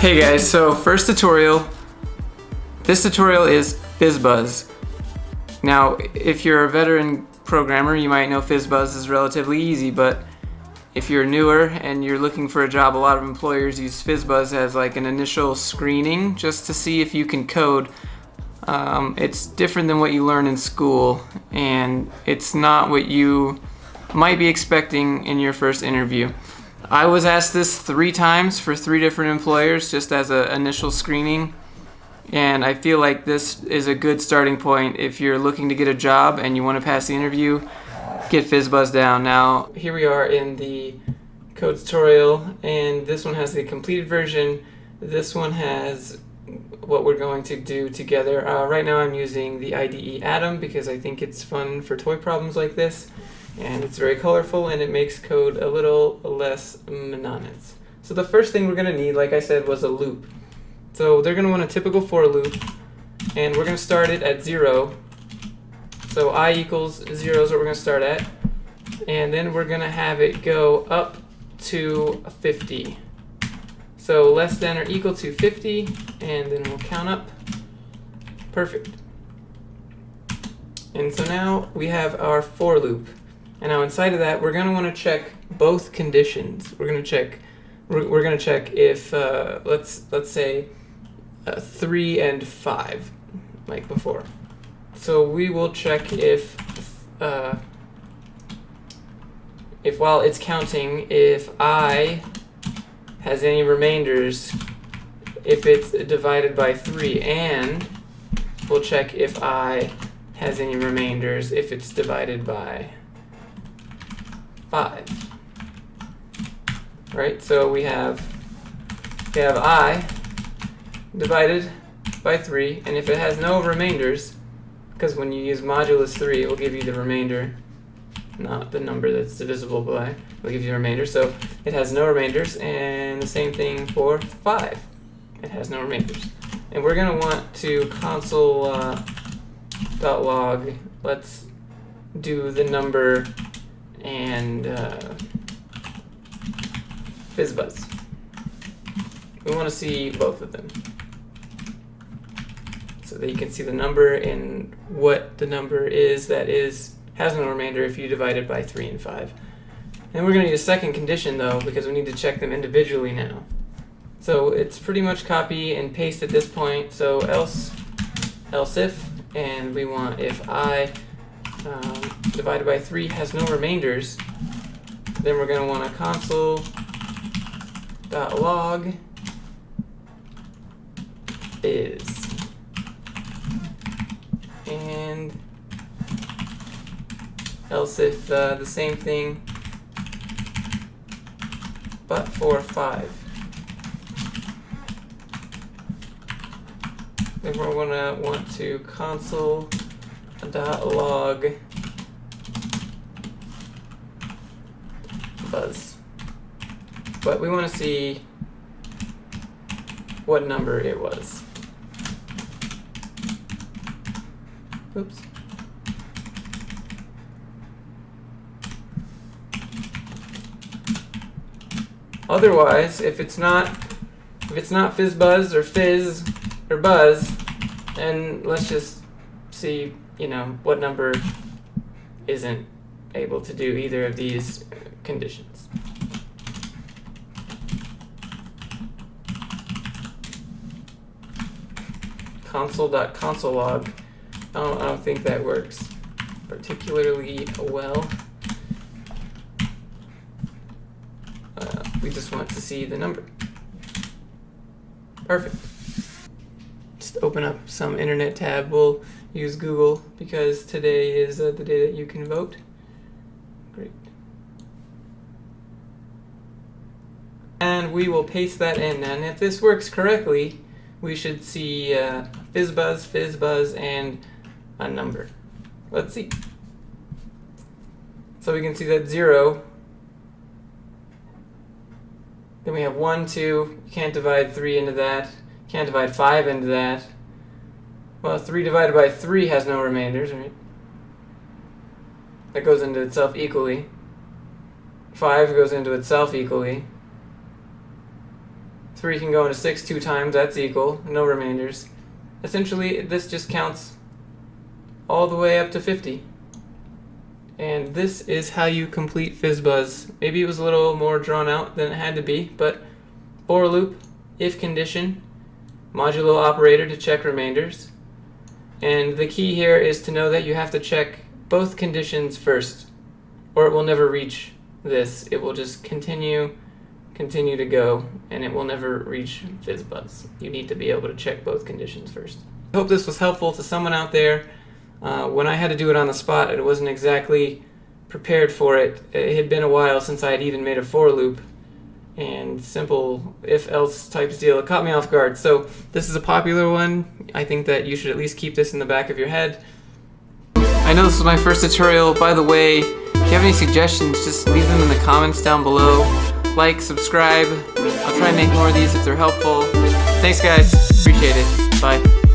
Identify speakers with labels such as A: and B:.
A: Hey guys, so first tutorial. This tutorial is Fizzbuzz. Now, if you're a veteran programmer, you might know Fizzbuzz is relatively easy, but if you're newer and you're looking for a job, a lot of employers use Fizzbuzz as like an initial screening just to see if you can code. It's different than what you learn in school, and it's not what you might be expecting in your first interview. I was asked this 3 times for 3 different employers just as an initial screening, and I feel like this is a good starting point if you're looking to get a job and you want to pass the interview. Get Fizzbuzz down. Now, here we are in the code tutorial, and this one has the completed version. This one has what we're going to do together. Right now I'm using the IDE Atom because I think it's fun for toy problems like this, and it's very colorful and it makes code a little less monotonous. So the first thing we're going to need, like I said, was a loop. So they're going to want a typical for loop, and we're going to start it at 0. So I equals 0 is what we're going to start at, and then we're going to have it go up to 50. So less than or equal to 50, and then we'll count up. Perfect. And so now we have our for loop. And now inside of that, we're going to want to check both conditions. We're going to check if let's say 3 and 5, like before. So we will check if while it's counting, if I has any remainders, if it's divided by 3, and we'll check if I has any remainders if it's divided by 5. Right, so we have I divided by 3, and if it has no remainders, because when you use modulus 3, it will give you the remainder, not the number that's divisible by. It'll give you the remainder, so it has no remainders, and the same thing for 5. It has no remainders. And we're going to want to console.log. Let's do the number and Fizzbuzz. We want to see both of them, so that you can see the number and what the number is that has no remainder if you divide it by 3 and 5. And we're going to need a second condition though, because we need to check them individually now. So it's pretty much copy and paste at this point. So else if, and we want if I divided by 3 has no remainders, then we're going to want a console.log is, and else if the same thing but for 5. Then we're going to want to console.log buzz. But we want to see what number it was. Oops. Otherwise, if it's not Fizzbuzz or Fizz or Buzz, then let's just see, what number isn't able to do either of these conditions. Console.consolelog. I don't think that works particularly well. We just want to see the number. Perfect. Just open up some internet tab. We'll use Google because today is the day that you can vote. Great. And we will paste that in. And if this works correctly, we should see Fizzbuzz, and a number. Let's see. So we can see that 0. Then we have 1, 2. You can't divide 3 into that. Can't divide 5 into that. Well, 3 divided by 3 has no remainders, right? That goes into itself equally. 5 goes into itself equally. 3 can go into 6 2 times, that's equal, no remainders. Essentially, this just counts all the way up to 50. And this is how you complete Fizzbuzz. Maybe it was a little more drawn out than it had to be, but for loop, if condition, modulo operator to check remainders. And the key here is to know that you have to check both conditions first, or it will never reach this. It will just continue to go, and it will never reach Fizzbuzz. You need to be able to check both conditions first. I hope this was helpful to someone out there. When I had to do it on the spot, I wasn't exactly prepared for it. It had been a while since I had even made a for loop, and simple if-else type deal. It caught me off guard. So this is a popular one. I think that you should at least keep this in the back of your head. I know this was my first tutorial. By the way, if you have any suggestions, just leave them in the comments down below. Like, subscribe. I'll try and make more of these if they're helpful. Thanks guys, appreciate it. Bye.